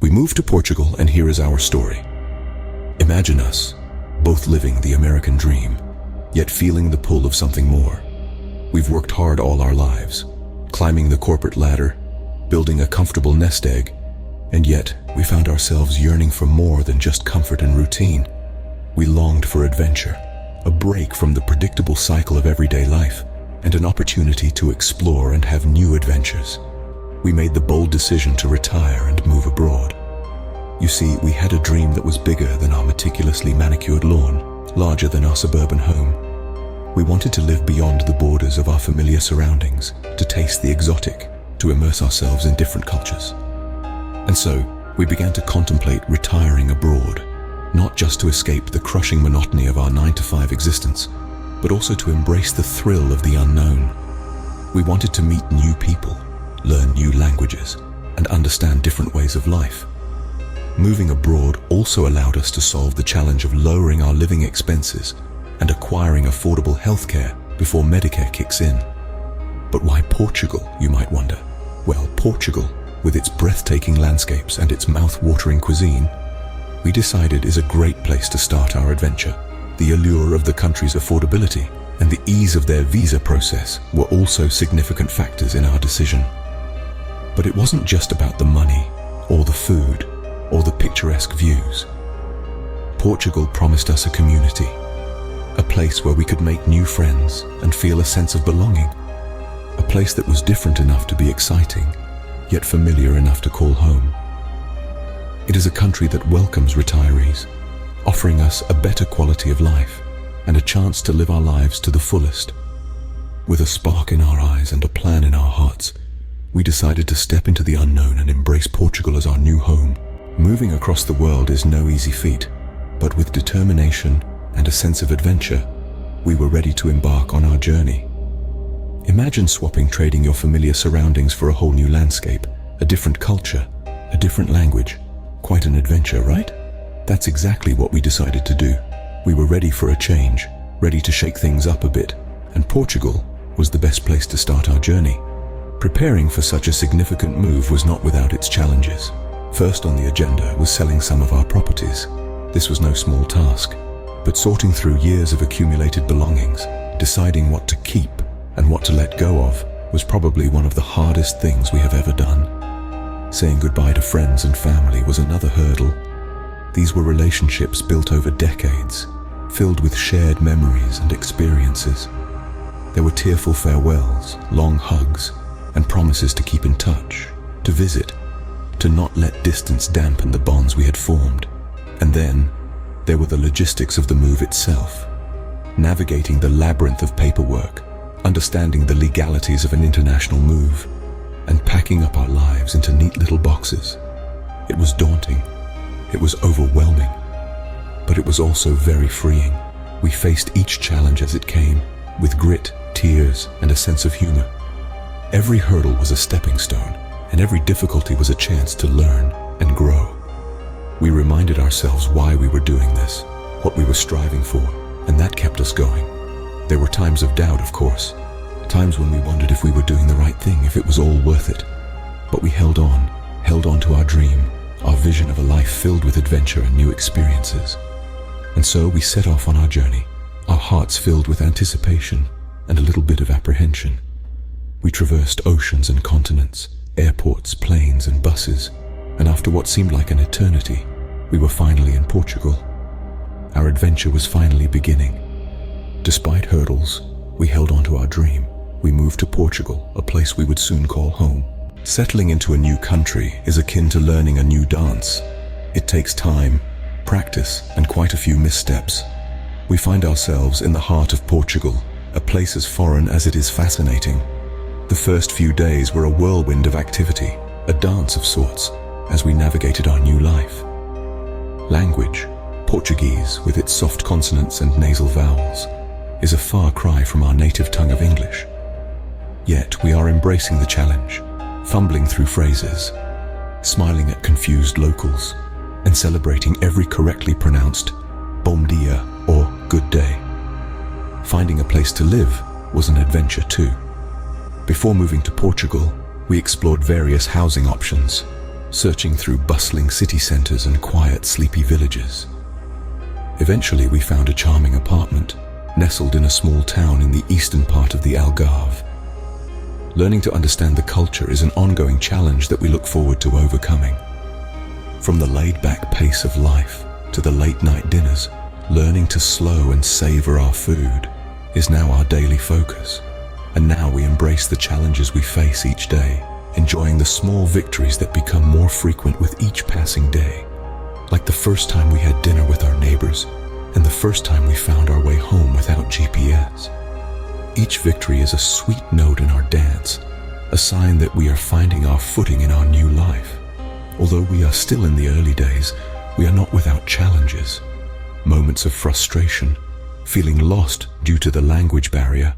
We moved to Portugal, and here is our story. Imagine us, both living the American dream, yet feeling the pull of something more. We've worked hard all our lives, climbing the corporate ladder, building a comfortable nest egg, and yet we found ourselves yearning for more than just comfort and routine. We longed for adventure, a break from the predictable cycle of everyday life, and an opportunity to explore and have new adventures. We made the bold decision to retire and move abroad. You see, we had a dream that was bigger than our meticulously manicured lawn, larger than our suburban home. We wanted to live beyond the borders of our familiar surroundings, to taste the exotic, to immerse ourselves in different cultures. And so, we began to contemplate retiring abroad, not just to escape the crushing monotony of our 9-to-5 existence, but also to embrace the thrill of the unknown. We wanted to meet new people, learn new languages, and understand different ways of life. Moving abroad also allowed us to solve the challenge of lowering our living expenses and acquiring affordable healthcare before Medicare kicks in. But why Portugal, you might wonder? Well, Portugal, with its breathtaking landscapes and its mouth-watering cuisine, we decided is a great place to start our adventure. The allure of the country's affordability and the ease of their visa process were also significant factors in our decision. But it wasn't just about the money, or the food, or the picturesque views. Portugal promised us a community, a place where we could make new friends and feel a sense of belonging, a place that was different enough to be exciting, yet familiar enough to call home. It is a country that welcomes retirees, offering us a better quality of life and a chance to live our lives to the fullest. With a spark in our eyes and a plan in our hearts, we decided to step into the unknown and embrace Portugal as our new home. Moving across the world is no easy feat, but with determination and a sense of adventure, we were ready to embark on our journey. Imagine trading your familiar surroundings for a whole new landscape, a different culture, a different language. Quite an adventure, right? That's exactly what we decided to do. We were ready for a change, ready to shake things up a bit, and Portugal was the best place to start our journey. Preparing for such a significant move was not without its challenges. First on the agenda was selling some of our properties. This was no small task, but sorting through years of accumulated belongings, deciding what to keep and what to let go of, was probably one of the hardest things we have ever done. Saying goodbye to friends and family was another hurdle. These were relationships built over decades, filled with shared memories and experiences. There were tearful farewells, long hugs, and promises to keep in touch, to visit, to not let distance dampen the bonds we had formed. And then, there were the logistics of the move itself, navigating the labyrinth of paperwork, understanding the legalities of an international move, and packing up our lives into neat little boxes. It was daunting, it was overwhelming, but it was also very freeing. We faced each challenge as it came, with grit, tears, and a sense of humor. Every hurdle was a stepping stone, and every difficulty was a chance to learn and grow. We reminded ourselves why we were doing this, what we were striving for, and that kept us going. There were times of doubt, of course, times when we wondered if we were doing the right thing, if it was all worth it. But we held on to our dream, our vision of a life filled with adventure and new experiences. And so we set off on our journey, our hearts filled with anticipation and a little bit of apprehension. We traversed oceans and continents, airports, planes and buses, and after what seemed like an eternity, we were finally in Portugal. Our adventure was finally beginning. Despite hurdles, we held on to our dream. We moved to Portugal, a place we would soon call home. Settling into a new country is akin to learning a new dance. It takes time, practice, and quite a few missteps. We find ourselves in the heart of Portugal, a place as foreign as it is fascinating. The first few days were a whirlwind of activity, a dance of sorts, as we navigated our new life. Language, Portuguese, with its soft consonants and nasal vowels, is a far cry from our native tongue of English. Yet we are embracing the challenge, fumbling through phrases, smiling at confused locals, and celebrating every correctly pronounced bom dia or good day. Finding a place to live was an adventure too. Before moving to Portugal, we explored various housing options. searching through bustling city centers and quiet, sleepy villages. Eventually, we found a charming apartment nestled in a small town in the eastern part of the Algarve. Learning to understand the culture is an ongoing challenge that we look forward to overcoming. From the laid-back pace of life to the late-night dinners, learning to slow and savor our food is now our daily focus. And now we embrace the challenges we face each day, enjoying the small victories that become more frequent with each passing day. Like the first time we had dinner with our neighbors, and the first time we found our way home without GPS. Each victory is a sweet note in our dance, a sign that we are finding our footing in our new life. Although we are still in the early days, we are not without challenges. Moments of frustration, feeling lost due to the language barrier,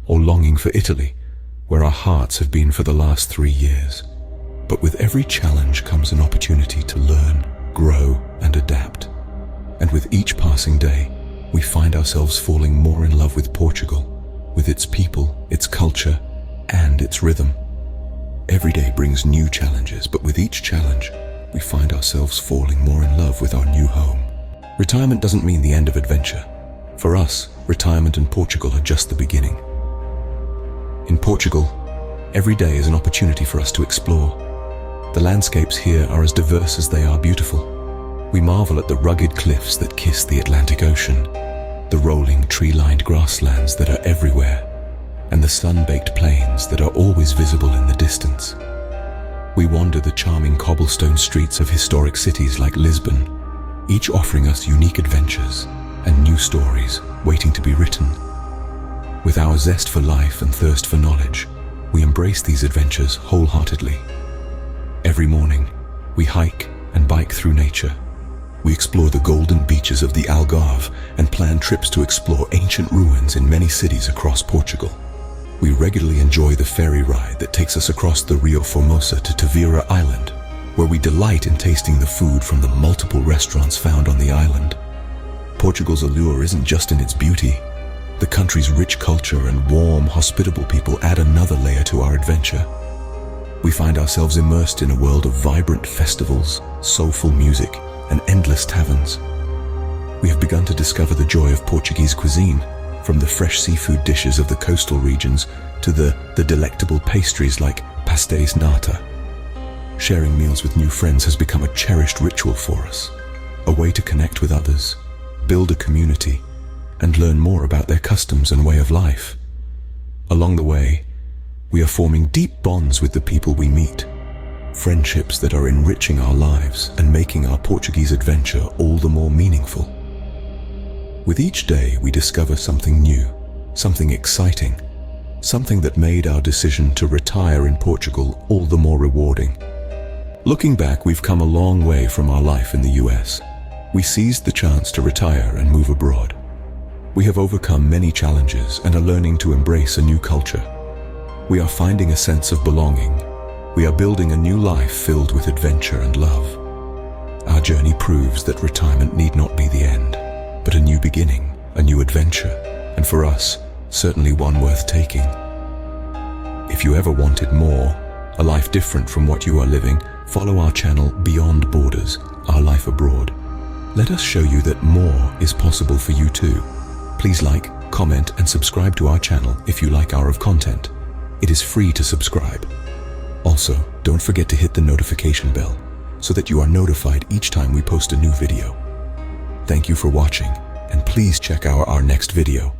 or longing for Italy, where our hearts have been for the last 3 years. But with every challenge comes an opportunity to learn, grow, and adapt. And with each passing day, we find ourselves falling more in love with Portugal, with its people, its culture, and its rhythm. Every day brings new challenges, but with each challenge, we find ourselves falling more in love with our new home. Retirement doesn't mean the end of adventure. For us, retirement in Portugal are just the beginning. In Portugal, every day is an opportunity for us to explore. The landscapes here are as diverse as they are beautiful. We marvel at the rugged cliffs that kiss the Atlantic Ocean, the rolling tree-lined grasslands that are everywhere, and the sun-baked plains that are always visible in the distance. We wander the charming cobblestone streets of historic cities like Lisbon, each offering us unique adventures and new stories waiting to be written. With our zest for life and thirst for knowledge, we embrace these adventures wholeheartedly. Every morning, we hike and bike through nature. We explore the golden beaches of the Algarve and plan trips to explore ancient ruins in many cities across Portugal. We regularly enjoy the ferry ride that takes us across the Rio Formosa to Tavira Island, where we delight in tasting the food from the multiple restaurants found on the island. Portugal's allure isn't just in its beauty. The country's rich culture and warm, hospitable people add another layer to our adventure. We find ourselves immersed in a world of vibrant festivals, soulful music, and endless taverns. We have begun to discover the joy of Portuguese cuisine, from the fresh seafood dishes of the coastal regions to the delectable pastries like pastéis nata. Sharing meals with new friends has become a cherished ritual for us, a way to connect with others, build a community, and learn more about their customs and way of life. Along the way, we are forming deep bonds with the people we meet, friendships that are enriching our lives and making our Portuguese adventure all the more meaningful. With each day, we discover something new, something exciting, something that made our decision to retire in Portugal all the more rewarding. Looking back, we've come a long way from our life in the US. We seized the chance to retire and move abroad. We have overcome many challenges and are learning to embrace a new culture. We are finding a sense of belonging. We are building a new life filled with adventure and love. Our journey proves that retirement need not be the end, but a new beginning, a new adventure, and for us, certainly one worth taking. If you ever wanted more, a life different from what you are living, follow our channel Beyond Borders, Our Life Abroad. Let us show you that more is possible for you too. Please like, comment, and subscribe to our channel if you like our content. It is free to subscribe. Also, don't forget to hit the notification bell so that you are notified each time we post a new video. Thank you for watching, and please check our next video.